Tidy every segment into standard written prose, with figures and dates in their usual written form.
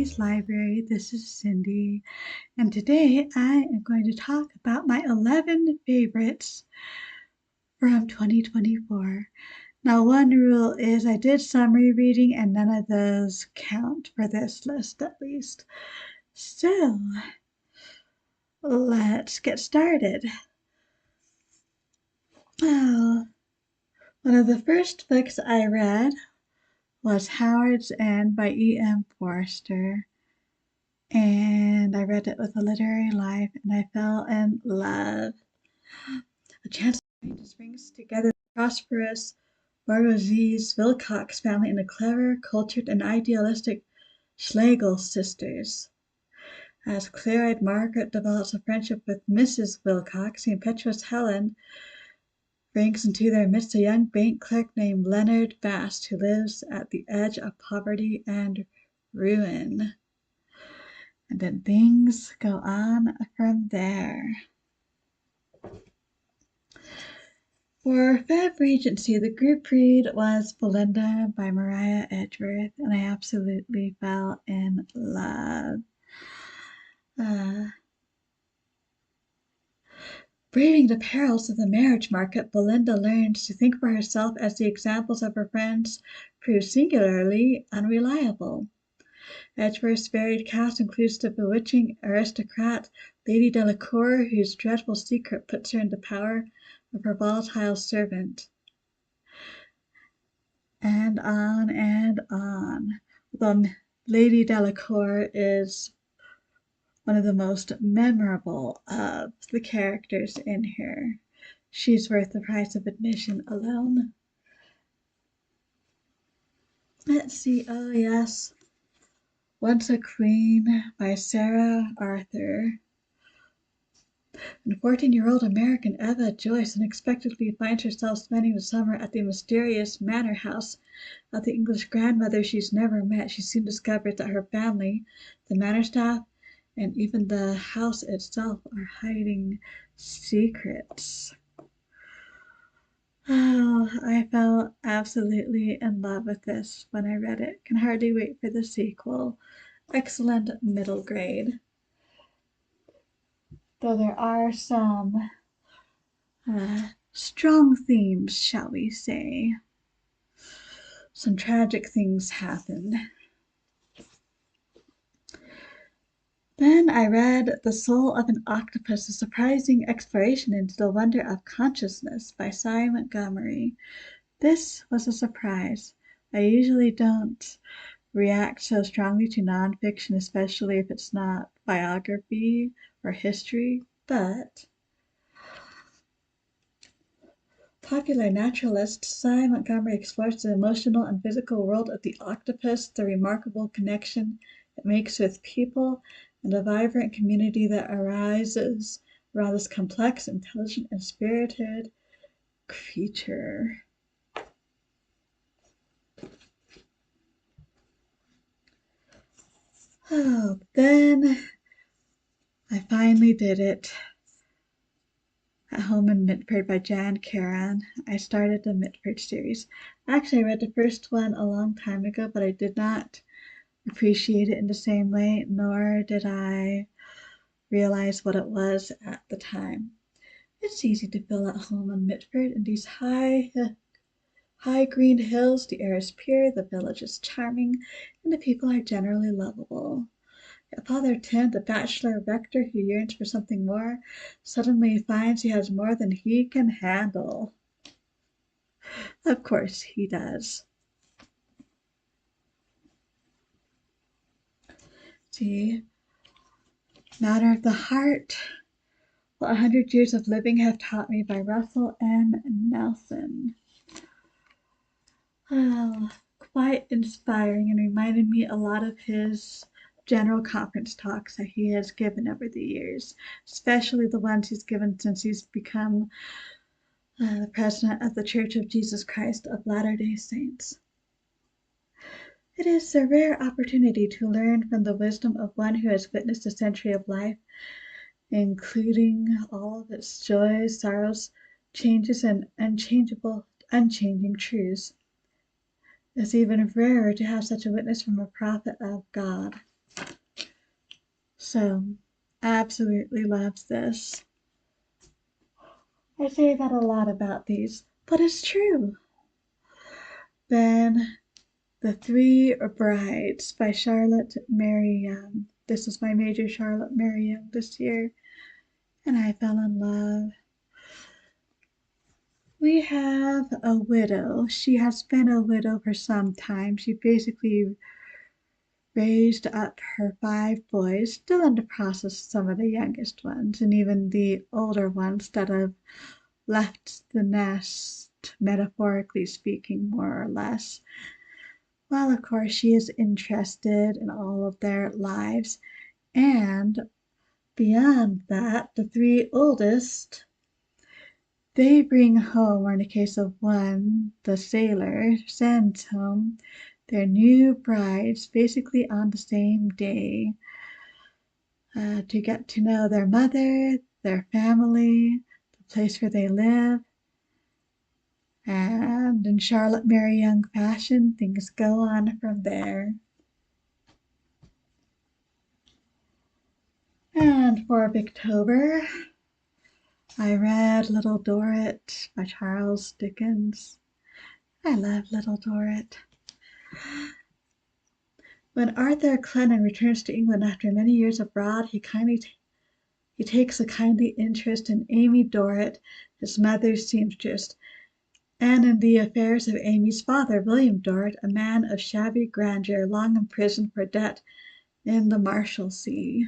Cindy's Library. This is Cindy, and today I am going to talk about my 11 favorites from 2024. Now, one rule is I did some rereading, and none of those count for this list at least. So, let's get started. Well, one of the first books I read was Howard's End by E.M. Forster. And I read it with a literary life, and I fell in love. A chance just brings together the prosperous bourgeoisie's Wilcox family and the clever, cultured, and idealistic Schlegel sisters. As clear-eyed Margaret develops a friendship with Mrs. Wilcox, the impetuous Helen brings into their midst a young bank clerk named Leonard Bast, who lives at the edge of poverty and ruin. And then things go on from there. For Feb Regency, the group read was Belinda by Muriel Edgeworth, and I absolutely fell in love. Braving the perils of the marriage market, Belinda learns to think for herself as the examples of her friends prove singularly unreliable. Edgeworth's varied cast includes the bewitching aristocrat Lady Delacour, whose dreadful secret puts her in the power of her volatile servant. And on and on. Although Lady Delacour is one of the most memorable of the characters in here. She's worth the price of admission alone. Let's see, oh yes. Once a Queen by Sarah Arthur. And 14-year-old American Eva Joyce unexpectedly finds herself spending the summer at the mysterious manor house of the English grandmother she's never met. She soon discovers that her family, the manor staff, and even the house itself are hiding secrets. Oh, I fell absolutely in love with this when I read it. Can hardly wait for the sequel. Excellent middle grade. Though there are some strong themes, shall we say. Some tragic things happen. Then I read The Soul of an Octopus, a surprising exploration into the wonder of consciousness by Montgomery. This was a surprise. I usually don't react so strongly to nonfiction, especially if it's not biography or history, but popular naturalist Montgomery explores the emotional and physical world of the octopus, the remarkable connection it makes with people, and the vibrant community that arises around this complex, intelligent, and spirited creature. Oh, then I finally did it. At Home in Mitford by Karon. I started the Mitford series. Actually, I read the first one a long time ago, but I did not appreciate it in the same way, nor did I realize what it was at the time. It's easy to feel at home in Mitford in these high green hills. The air is pure, the village is charming, and the people are generally lovable. Yet Father Tim, the bachelor rector who yearns for something more, suddenly finds he has more than he can handle. Of course he does. See, Matter of the Heart, What 100 Years of Living Have Taught Me by Russell M. Nelson. Oh, quite inspiring and reminded me a lot of his general conference talks that he has given over the years, especially the ones he's given since he's become the president of the Church of Jesus Christ of Latter-day Saints. It is a rare opportunity to learn from the wisdom of one who has witnessed a century of life, including all of its joys, sorrows, changes, and unchanging truths. It's even rarer to have such a witness from a prophet of God. So, absolutely loves this. I say that a lot about these, but it's true. Then The Three Brides by Charlotte Mary Yongue. This is my major Charlotte Mary Yongue this year, and I fell in love. We have a widow. She has been a widow for some time. She basically raised up her 5 boys, still in the process, some of the youngest ones, and even the older ones that have left the nest, metaphorically speaking, more or less. Well, of course, she is interested in all of their lives, and beyond that, the 3 oldest, they bring home, or in the case of one, the sailor sends home their new brides basically on the same day, to get to know their mother, their family, the place where they live. And in Charlotte Mary Yongue fashion, things go on from there. And for October, I read Little Dorrit by Charles Dickens. I love Little Dorrit. When Arthur Clennon returns to England after many years abroad, he takes a kindly interest in Amy Dorrit, his mother's seamstress, and in the affairs of Amy's father, William Dorrit, a man of shabby grandeur, long imprisoned for debt in the Marshalsea.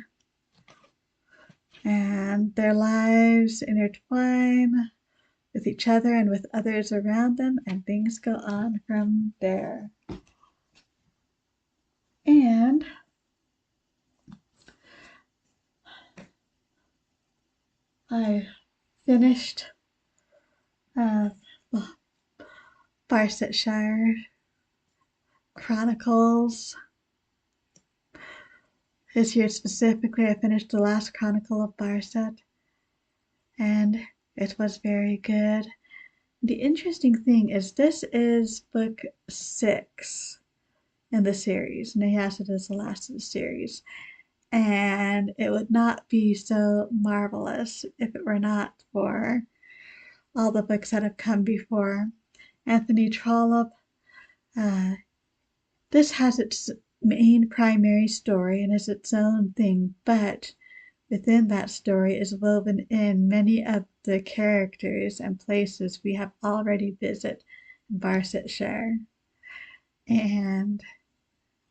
And their lives intertwine with each other and with others around them, and things go on from there. And I finished Barsetshire Chronicles. This year specifically, I finished the last Chronicle of Barset, and it was very good. The interesting thing is this is book 6 in the series, and yes, it is the last of the series. And it would not be so marvelous if it were not for all the books that have come before. Anthony Trollope, this has its main primary story and is its own thing, but within that story is woven in many of the characters and places we have already visited in Barsetshire. And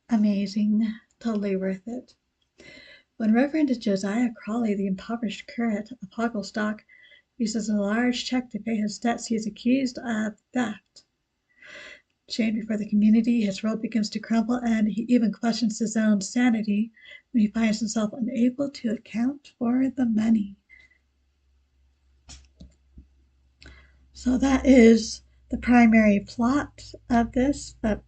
amazing, totally worth it. When Reverend Josiah Crawley, the impoverished curate of Hogglestock, uses a large cheque to pay his debts, he is accused of theft. Shamed before the community, his world begins to crumble, and he even questions his own sanity when he finds himself unable to account for the money. So that is the primary plot of this, but,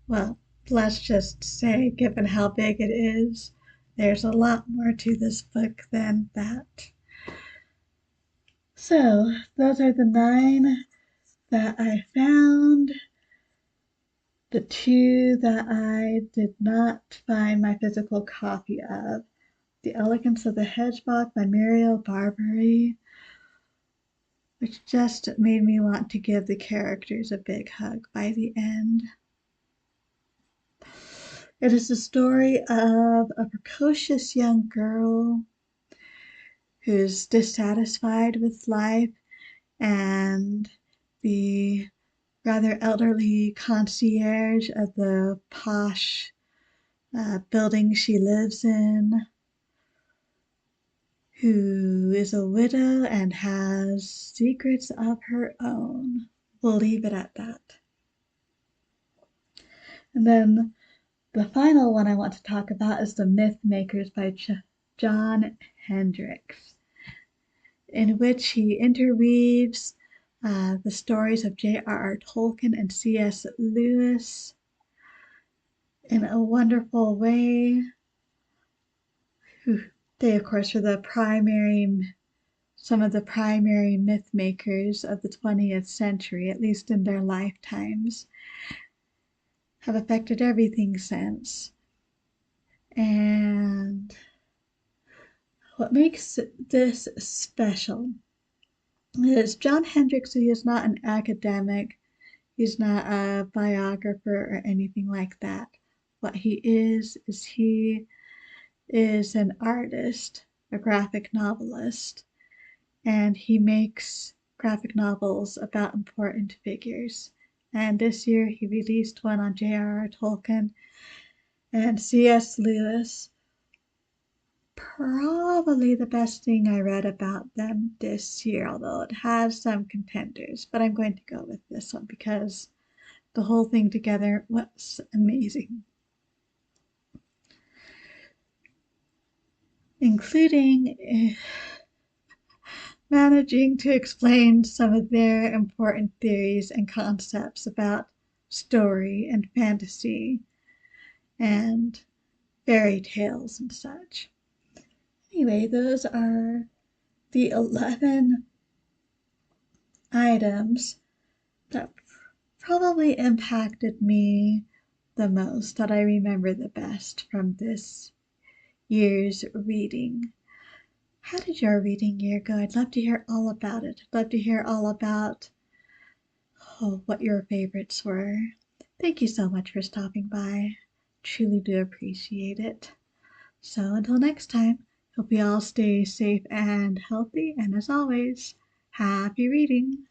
well, let's just say, given how big it is, there's a lot more to this book than that. So, those are the 9 that I found. The 2 that I did not find my physical copy of. The Elegance of the Hedgehog by Muriel Barbury, which just made me want to give the characters a big hug by the end. It is the story of a precocious young girl who's dissatisfied with life, and the rather elderly concierge of the posh building she lives in, who is a widow and has secrets of her own. We'll leave it at that. And then the final one I want to talk about is The Mythmakers by John Hendrix, in which he interweaves the stories of J.R.R. Tolkien and C.S. Lewis in a wonderful way. They, of course, were some of the primary myth makers of the 20th century, at least in their lifetimes, have affected everything since. And What makes this special is John Hendrix, he is not an academic, he's not a biographer or anything like that. What he is he is an artist, a graphic novelist, and he makes graphic novels about important figures. And this year he released one on J.R.R. Tolkien and C.S. Lewis. Probably the best thing I read about them this year, although it has some contenders. But I'm going to go with this one because the whole thing together was amazing, including managing to explain some of their important theories and concepts about story and fantasy and fairy tales and such. Anyway, those are the 11 items that probably impacted me the most, that I remember the best from this year's reading. How did your reading year go? I'd love to hear all about it. I'd love to hear all about what your favorites were. Thank you so much for stopping by. Truly do appreciate it. So until next time, hope you all stay safe and healthy. And as always, happy reading.